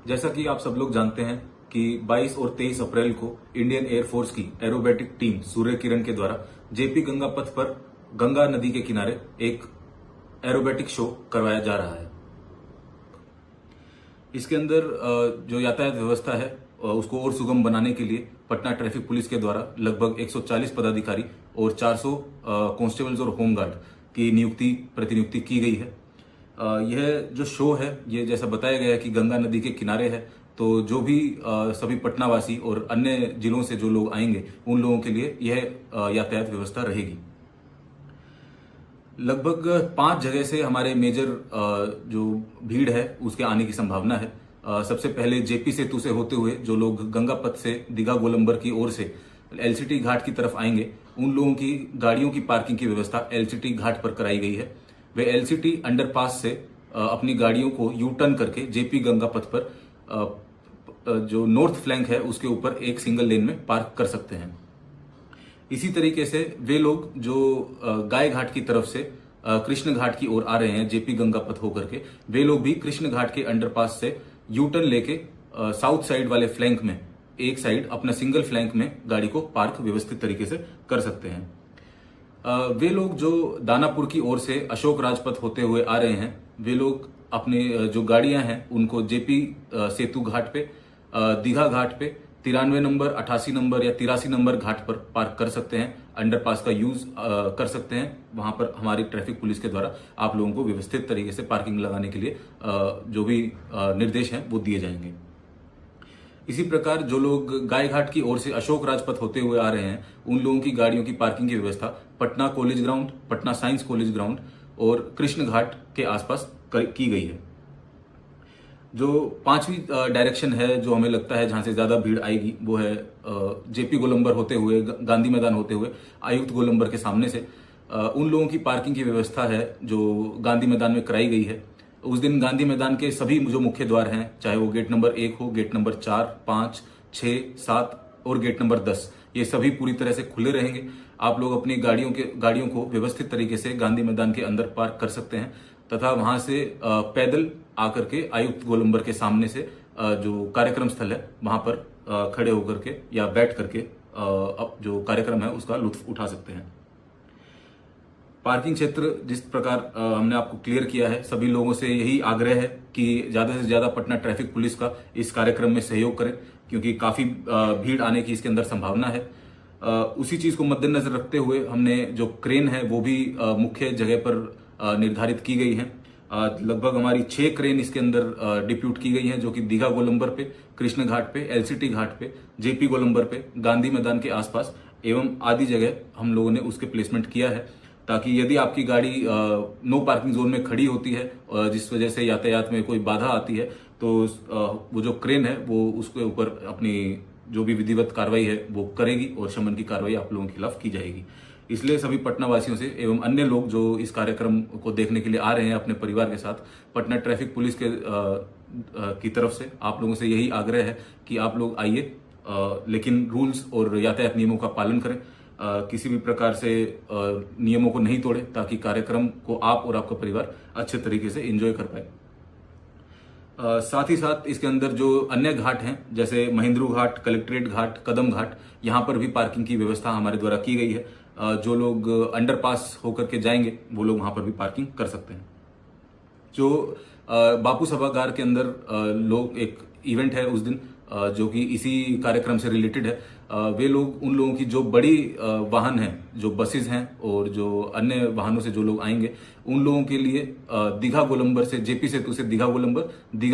जैसा कि आप सब लोग जानते हैं कि 22 और 23 अप्रैल को इंडियन एयरफोर्स की एरोबेटिक टीम सूर्य किरण के द्वारा जेपी गंगा पथ पर गंगा नदी के किनारे एक एरोबेटिक शो करवाया जा रहा है। इसके अंदर जो यातायात व्यवस्था है उसको और सुगम बनाने के लिए पटना ट्रैफिक पुलिस के द्वारा लगभग 140 पदाधिकारी और 400 कांस्टेबल्स और होमगार्ड की प्रतिनियुक्ति की गई है। यह जो शो है ये जैसा बताया गया है कि गंगा नदी के किनारे है, तो जो भी सभी पटनावासी और अन्य जिलों से जो लोग आएंगे उन लोगों के लिए यह यातायात व्यवस्था रहेगी। लगभग 5 जगह से हमारे मेजर जो भीड़ है उसके आने की संभावना है। सबसे पहले जेपी सेतु से होते हुए जो लोग गंगा पथ से दीघा गोलंबर की ओर से एलसीटी घाट की तरफ आएंगे उन लोगों की गाड़ियों की पार्किंग की व्यवस्था एलसीटी घाट पर कराई गई है। वे एलसीटी अंडरपास से अपनी गाड़ियों को यू टर्न करके जेपी गंगा पथ पर जो नॉर्थ फ्लैंक है उसके ऊपर एक सिंगल लेन में पार्क कर सकते हैं। इसी तरीके से वे लोग जो गाय घाट की तरफ से कृष्ण घाट की ओर आ रहे हैं जेपी गंगा पथ होकर के, वे लोग भी कृष्ण घाट के अंडरपास से यू टर्न लेके साउथ साइड वाले फ्लैंक में एक साइड अपना सिंगल फ्लैंक में गाड़ी को पार्क व्यवस्थित तरीके से कर सकते हैं। वे लोग जो दानापुर की ओर से अशोक राजपथ होते हुए आ रहे हैं वे लोग अपने जो गाड़ियां हैं उनको जेपी सेतु घाट पे, दीघा घाट पे 93 नंबर, 88 नंबर या 83 नंबर घाट पर पार्क कर सकते हैं। अंडरपास का यूज कर सकते हैं। वहां पर हमारी ट्रैफिक पुलिस के द्वारा आप लोगों को व्यवस्थित तरीके से पार्किंग लगाने के लिए जो भी निर्देश हैं वो दिए जाएंगे। इसी प्रकार जो लोग गाय घाट की ओर से अशोक राजपथ होते हुए आ रहे हैं उन लोगों की गाड़ियों की पार्किंग की व्यवस्था Patna college ground, Patna science college ground और कृष्ण घाट के आसपास की गई है। जो 5वीं डायरेक्शन है जो हमें लगता है जहां से ज्यादा भीड़ आएगी वो है जेपी गोलंबर होते हुए, गांधी मैदान होते हुए आयुक्त गोलंबर के सामने से उन लोगों की पार्किंग की व्यवस्था है जो गांधी मैदान में कराई गई है। उस दिन गांधी मैदान के सभी जो मुख्य द्वार हैं, चाहे वो गेट नंबर 1 हो, गेट नंबर 4, 5, 6, 7 और गेट नंबर 10, ये सभी पूरी तरह से खुले रहेंगे। आप लोग अपनी गाड़ियों को व्यवस्थित तरीके से गांधी मैदान के अंदर पार्क कर सकते हैं तथा वहां से पैदल आकर के आयुक्त गोलंबर के सामने से जो कार्यक्रम स्थल है वहां पर खड़े होकर के या बैठ करके अब जो कार्यक्रम है उसका लुत्फ उठा सकते हैं। पार्किंग क्षेत्र जिस प्रकार हमने आपको क्लियर किया है, सभी लोगों से यही आग्रह है कि ज्यादा से ज्यादा पटना ट्रैफिक पुलिस का इस कार्यक्रम में सहयोग करें क्योंकि काफी भीड़ आने की इसके अंदर संभावना है। उसी चीज को मद्देनजर रखते हुए हमने जो क्रेन है वो भी मुख्य जगह पर निर्धारित की गई है। लगभग हमारी 6 क्रेन इसके अंदर डिप्यूट की गई हैं जो कि दीघा गोलंबर पे, कृष्ण घाट पे, एलसीटी घाट पे, जेपी गोलंबर पे, गांधी मैदान के आसपास एवं आदि जगह हम लोगों ने उसके प्लेसमेंट किया है ताकि यदि आपकी गाड़ी नो पार्किंग जोन में खड़ी होती है जिस वजह से यातायात में कोई बाधा आती है तो वो जो क्रेन है वो उसके ऊपर अपनी जो भी विधिवत कार्रवाई है वो करेगी और शमन की कार्रवाई आप लोगों के खिलाफ की जाएगी। इसलिए सभी पटना वासियों से एवं अन्य लोग जो इस कार्यक्रम को देखने के लिए आ रहे हैं अपने परिवार के साथ, पटना ट्रैफिक पुलिस के की तरफ से आप लोगों से यही आग्रह है कि आप लोग आइए, लेकिन रूल्स और यातायात नियमों का पालन करें। किसी भी प्रकार से नियमों को नहीं तोड़े ताकि कार्यक्रम को आप और आपका परिवार अच्छे तरीके से एंजॉय कर पाए। साथ ही साथ इसके अंदर जो अन्य घाट हैं जैसे महेंद्रू घाट, कलेक्ट्रेट घाट, कदम घाट, यहाँ पर भी पार्किंग की व्यवस्था हमारे द्वारा की गई है। जो लोग अंडरपास होकर के जाएंगे वो लोग वहां पर भी पार्किंग कर सकते हैं। जो बापू सभागार के अंदर लोग एक इवेंट है उस दिन जो कि इसी कार्यक्रम से रिलेटेड है, वे लोग उन लोगों की जो बड़ी वाहन हैं, जो बसेस हैं और जो अन्य वाहनों से जो लोग आएंगे उन लोगों के लिए दीघा गोलंबर से, जेपी सेतु से दीघा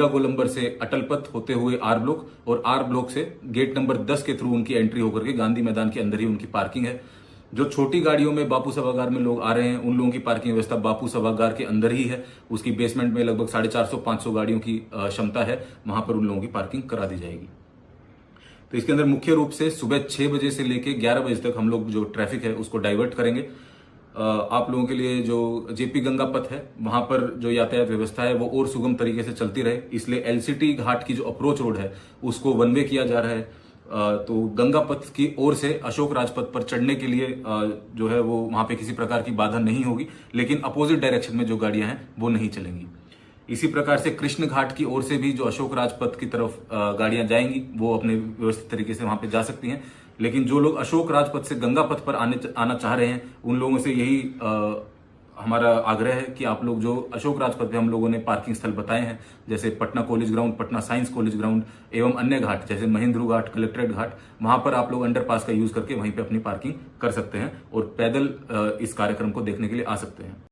गोलंबर से अटल पथ होते हुए आर ब्लॉक और आर ब्लॉक से गेट नंबर 10 के थ्रू उनकी एंट्री होकर के गांधी मैदान के अंदर ही उनकी पार्किंग है। जो छोटी गाड़ियों में बापू सभागार में लोग आ रहे हैं उन लोगों की पार्किंग व्यवस्था बापू सभागार के अंदर ही है। उसकी बेसमेंट में लगभग 450-500 गाड़ियों की क्षमता है, वहां पर उन लोगों की पार्किंग करा दी जाएगी। तो इसके अंदर मुख्य रूप से सुबह 6 बजे से लेकर 11 बजे तक हम लोग जो ट्रैफिक है उसको डाइवर्ट करेंगे। आप लोगों के लिए जो जेपी गंगा पथ है वहां पर जो यातायात व्यवस्था है वो और सुगम तरीके से चलती रहे, इसलिए एलसीटी घाट की जो अप्रोच रोड है उसको वन वे किया जा रहा है। तो गंगा पथ की ओर से अशोक राजपथ पर चढ़ने के लिए जो है वो वहां पे किसी प्रकार की बाधा नहीं होगी, लेकिन अपोजिट डायरेक्शन में जो गाड़ियां हैं वो नहीं चलेंगी। इसी प्रकार से कृष्ण घाट की ओर से भी जो अशोक राजपथ की तरफ गाड़ियां जाएंगी वो अपने व्यवस्थित तरीके से वहां पे जा सकती हैं। लेकिन जो लोग अशोक राजपथ से गंगा पथ पर आना चाह रहे हैं उन लोगों से यही हमारा आग्रह है कि आप लोग जो अशोक राजपथ पे हम लोगों ने पार्किंग स्थल बताए हैं, जैसे Patna college ground, Patna science college ground एवं अन्य घाट जैसे महेंद्रू घाट, कलेक्ट्रेट घाट, वहां पर आप लोग अंडरपास का यूज करके वहीं पे अपनी पार्किंग कर सकते हैं और पैदल इस कार्यक्रम को देखने के लिए आ सकते हैं।